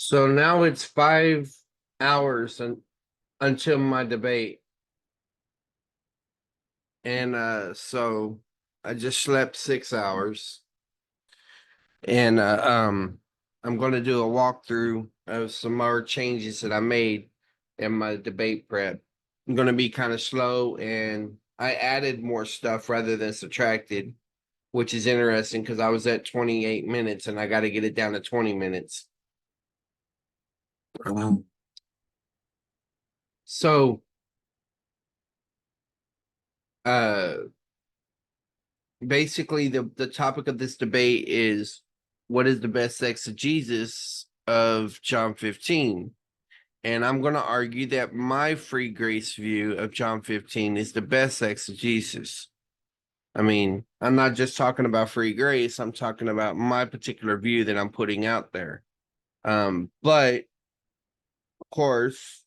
So now it's 5 hours until my debate. And so I just slept 6 hours. And I'm gonna do a walkthrough of some more changes that I made in my debate prep. I'm gonna be kind of slow, and I added more stuff rather than subtracted, which is interesting because I was at 28 minutes and I got to get it down to 20 minutes. So uh basically the topic of this debate is what is the best exegesis of John 15? And I'm going to argue that my free grace view of John 15 is the best exegesis. I mean, I'm not just talking about free grace, I'm talking about my particular view that I'm putting out there. But of course,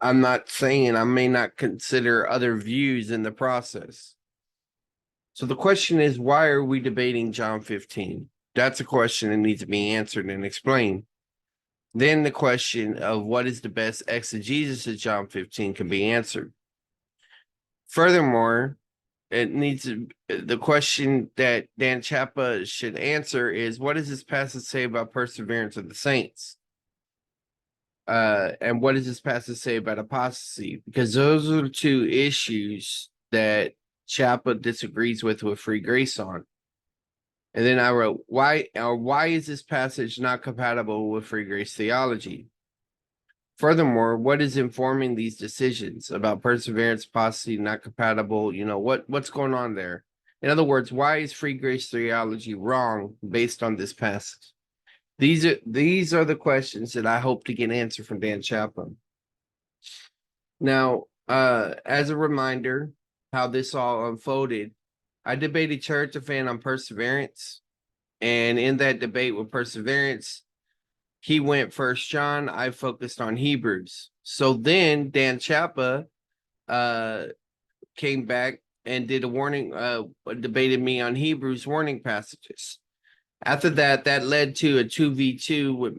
I'm not saying I may not consider other views in the process. So the question is, why are we debating John 15? That's a question that needs to be answered and explained. Then the question of what is the best exegesis of John 15 can be answered. Furthermore, the question that Dan Chapa should answer is, what does this passage say about perseverance of the saints? And what does this passage say about apostasy? Because those are the two issues that Chapa disagrees with free grace on. And then I wrote, why is this passage not compatible with free grace theology? Furthermore, what is informing these decisions about perseverance, apostasy, not compatible? What's going on there? In other words, why is free grace theology wrong based on this passage? These are the questions that I hope to get answered from Dan Chapman. Now, as a reminder, how this all unfolded, I debated Church of Fan on perseverance. And in that debate with perseverance, he went First John, I focused on Hebrews. So then Dan Chapa came back and did a warning, debated me on Hebrews warning passages. After that, that led to a 2v2 with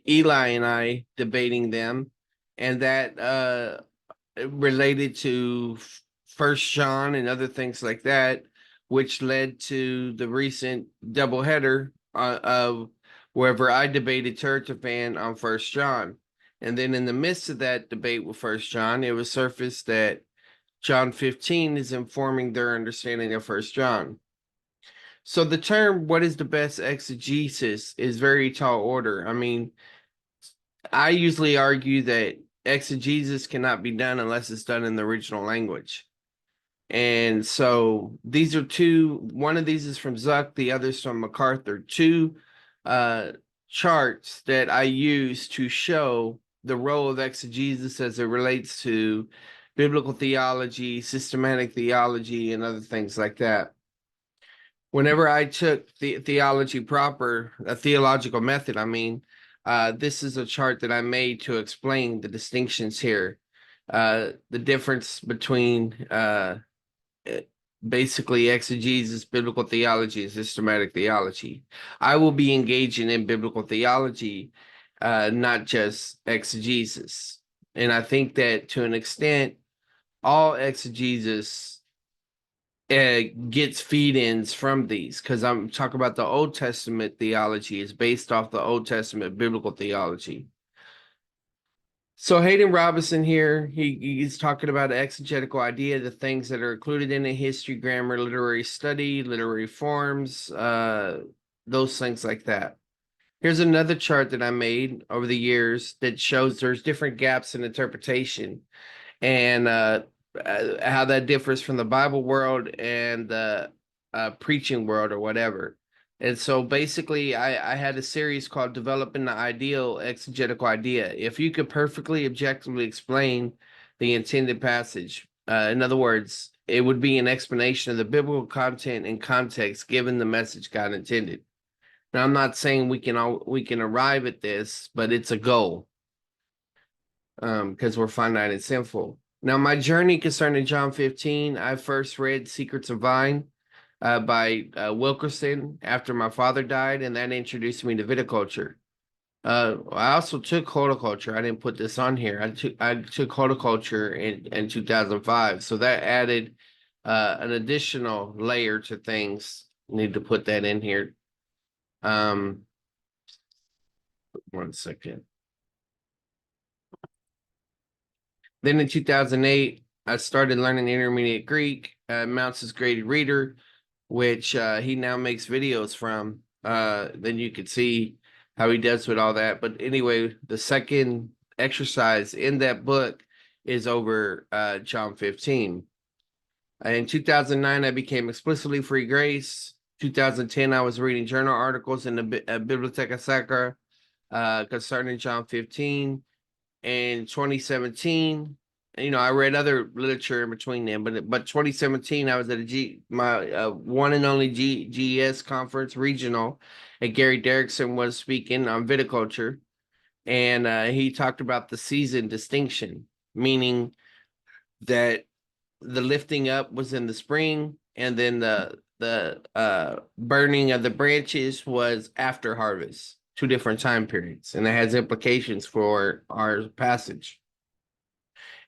Eli and I debating them. And that related to First John and other things like that, which led to the recent doubleheader of wherever I debated Turtafan on First John. And then in the midst of that debate with First John, it was surfaced that John 15 is informing their understanding of First John. So the term "what is the best exegesis" is very tall order. I mean, I usually argue that exegesis cannot be done unless it's done in the original language. And so these are one of these is from Zuck, the other's from MacArthur, two charts that I use to show the role of exegesis as it relates to biblical theology, systematic theology, and other things like that. Whenever I took the theology proper, a theological method, this is a chart that I made to explain the distinctions here, the difference between basically exegesis, biblical theology, and systematic theology. I will be engaging in biblical theology, not just exegesis. And I think that to an extent, all exegesis gets feed-ins from these, because I'm talking about the Old Testament theology is based off the Old Testament biblical theology. So Hayden Robinson here, he's talking about an exegetical idea, the things that are included in a history, grammar, literary study, literary forms, those things like that. Here's another chart that I made over the years that shows there's different gaps in interpretation and how that differs from the Bible world and the preaching world or whatever. And so basically, I had a series called Developing the Ideal Exegetical Idea. If you could perfectly objectively explain the intended passage, in other words, it would be an explanation of the biblical content and context given the message God intended. Now, I'm not saying we can arrive at this, but it's a goal because we're finite and sinful. Now, my journey concerning John 15, I first read Secrets of Vine by Wilkerson after my father died, and that introduced me to viticulture. I also took horticulture. I didn't put this on here. I took horticulture in 2005. So that added an additional layer to things. Need to put that in here. Um, 1 second. Then in 2008, I started learning intermediate Greek. Mounts his graded reader, which he now makes videos from. Then you could see how he does with all that. But anyway, the second exercise in that book is over John 15. In 2009, I became explicitly free grace. 2010, I was reading journal articles in the Biblioteca Sacra concerning John 15. In 2017, I read other literature in between them, but 2017, I was at my one and only GES conference regional, and Gary Derrickson was speaking on viticulture, and he talked about the season distinction, meaning that the lifting up was in the spring, and then the burning of the branches was after harvest, 2 different time periods, and it has implications for our passage.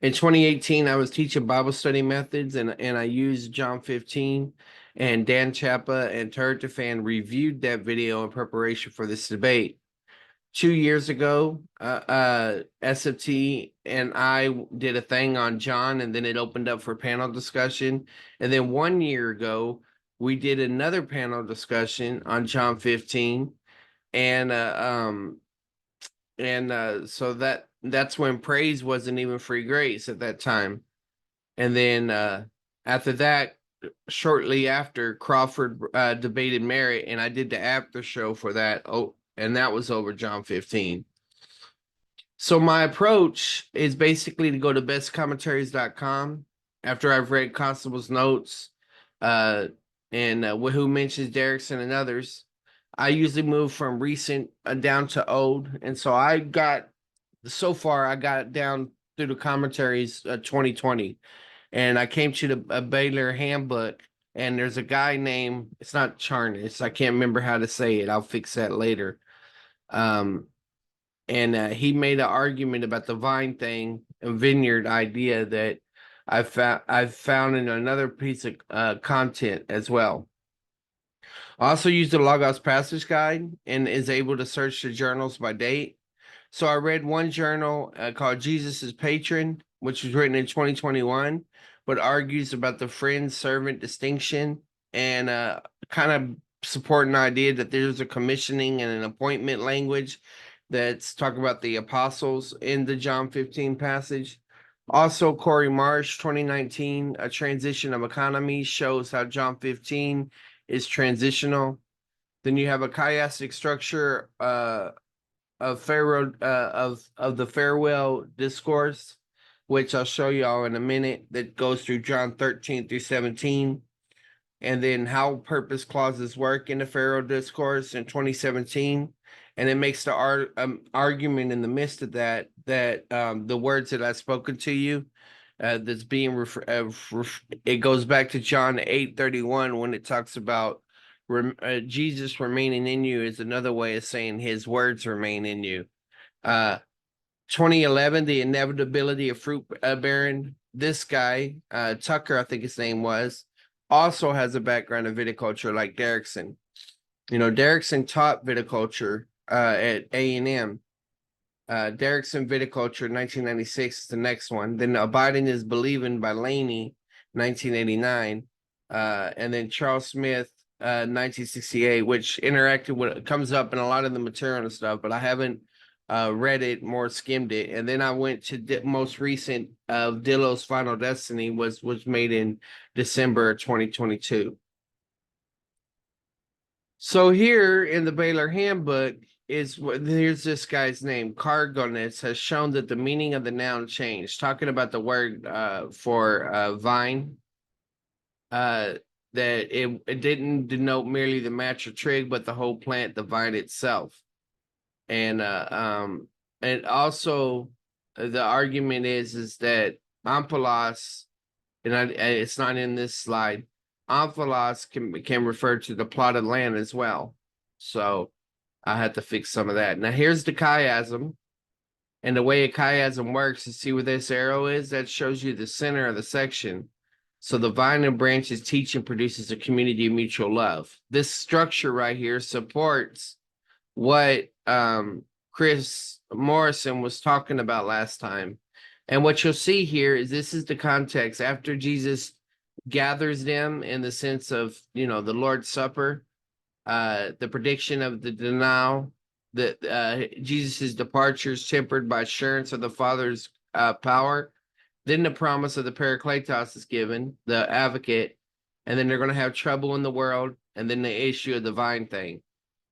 In 2018, I was teaching Bible study methods, and I used John 15, and Dan Chapa and Turtafan reviewed that video in preparation for this debate. 2 years ago, SFT and I did a thing on John, and then it opened up for panel discussion. And then 1 year ago, we did another panel discussion on John 15, and so that's when praise wasn't even free grace at that time. And then after that, shortly after, Crawford debated Merritt, and I did the after show for that. Oh, and that was over John 15. So my approach is basically to go to bestcommentaries.com after I've read Constable's notes and who mentions Derrickson and others. I usually move from recent down to old. And so I got down through the commentaries 2020. And I came to the Baylor handbook, and there's a guy named, it's not Charnas, I can't remember how to say it. I'll fix that later. And he made an argument about the vine thing and vineyard idea that I've found in another piece of content as well. I also use the Logos Passage Guide and is able to search the journals by date. So I read one journal called Jesus' Patron, which was written in 2021, but argues about the friend-servant distinction and kind of supporting the idea that there's a commissioning and an appointment language that's talking about the apostles in the John 15 passage. Also, Corey Marsh, 2019, A Transition of Economy, shows how John 15 is transitional. Then you have a chiastic structure of Pharaoh of the farewell discourse, which I'll show y'all in a minute, that goes through John 13 through 17. And then how purpose clauses work in the Pharaoh discourse in 2017. And it makes the argument in the midst of that the words that I've spoken to you, that's being it goes back to John 8:31 when it talks about Jesus remaining in you is another way of saying his words remain in you. 2011, the inevitability of fruit bearing. This guy, Tucker, I think his name was, also has a background in viticulture like Derrickson. Derrickson taught viticulture at A&M. Derrickson Viticulture, 1996 is the next one. Then Abiding is Believing by Laney, 1989. And then Charles Smith, 1968, which interacted with, comes up in a lot of the material and stuff, but I haven't read it, more skimmed it. And then I went to most recent of Dillo's Final Destiny was made in December 2022. So here in the Baylor Handbook here's this guy's name, Cargonis, has shown that the meaning of the noun changed, talking about the word for vine, that it didn't denote merely the match or trig, but the whole plant, the vine itself. And also the argument is that omphalos, and it's not in this slide, omphalos can refer to the plotted land as well. So I had to fix some of that. Now here's the chiasm. And the way a chiasm works, you see where this arrow is? That shows you the center of the section. So the vine and branches teaching produces a community of mutual love. This structure right here supports what Chris Morrison was talking about last time. And what you'll see here is this is the context after Jesus gathers them in the sense of, the Lord's Supper, the prediction of the denial, that Jesus's departure is tempered by assurance of the Father's power. Then the promise of the Parakletos is given, the advocate, and then they're going to have trouble in the world, and then the issue of the vine thing.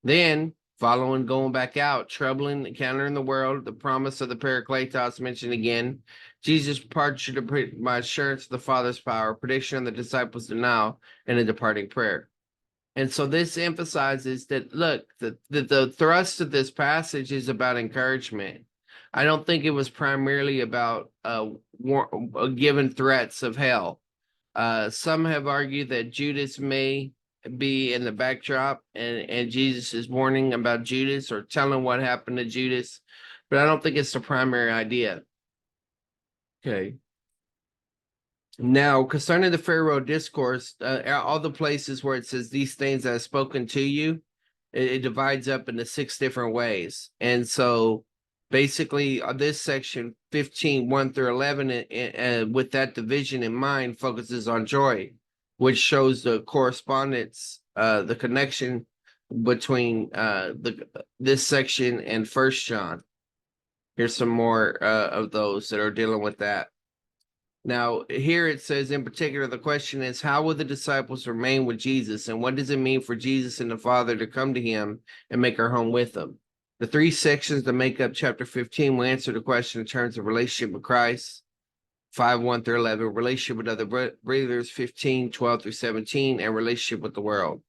Then, following going back out, troubling, encountering the world, the promise of the Parakletos mentioned again, Jesus' departure by assurance of the Father's power, prediction of the disciples' denial, and a departing prayer. And so this emphasizes that, look, the thrust of this passage is about encouragement. I don't think it was primarily about given threats of hell. Some have argued that Judas may be in the backdrop, and Jesus is warning about Judas or telling what happened to Judas, but I don't think it's the primary idea. Okay. Now, concerning the Pharaoh discourse, all the places where it says these things I have spoken to you, it divides up into 6 different ways. And so basically this section 15, 1 through 11, with that division in mind, focuses on joy, which shows the correspondence, the connection between this section and First John. Here's some more of those that are dealing with that. Now, here it says in particular, the question is, how will the disciples remain with Jesus? And what does it mean for Jesus and the Father to come to him and make our home with them? The 3 sections that make up chapter 15 will answer the question in terms of relationship with Christ, 5, 1 through 11, relationship with other believers, 15, 12 through 17, and relationship with the world.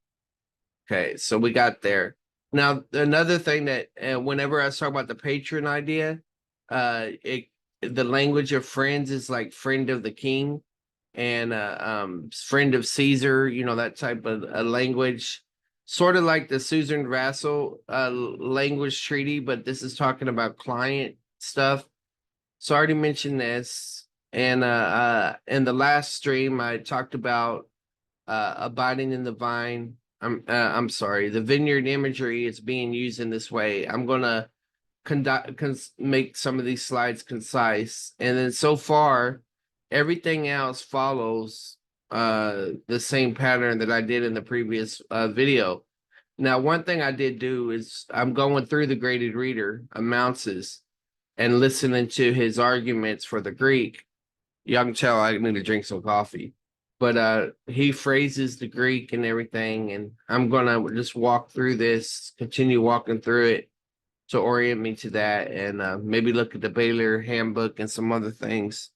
Okay, so we got there. Now, another thing that whenever I talk about the patron idea, the language of friends is like friend of the king and friend of Caesar, that type of language, sort of like the Suzerain Vassal language treaty, but this is talking about client stuff. So I already mentioned this, and in the last stream I talked about abiding in the vine. I'm sorry, the vineyard imagery is being used in this way. I'm gonna make some of these slides concise, and then so far everything else follows the same pattern that I did in the previous video. Now, one thing I did do is I'm going through the graded reader of Mounce's and listening to his arguments for the Greek. Y'all can tell I need to drink some coffee, but he phrases the Greek and everything, and I'm gonna just walk through this, continue walking through it to orient me to that, and maybe look at the Baylor handbook and some other things.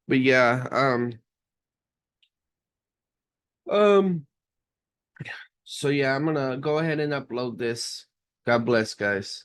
But yeah, so yeah, I'm gonna go ahead and upload this. God bless, guys.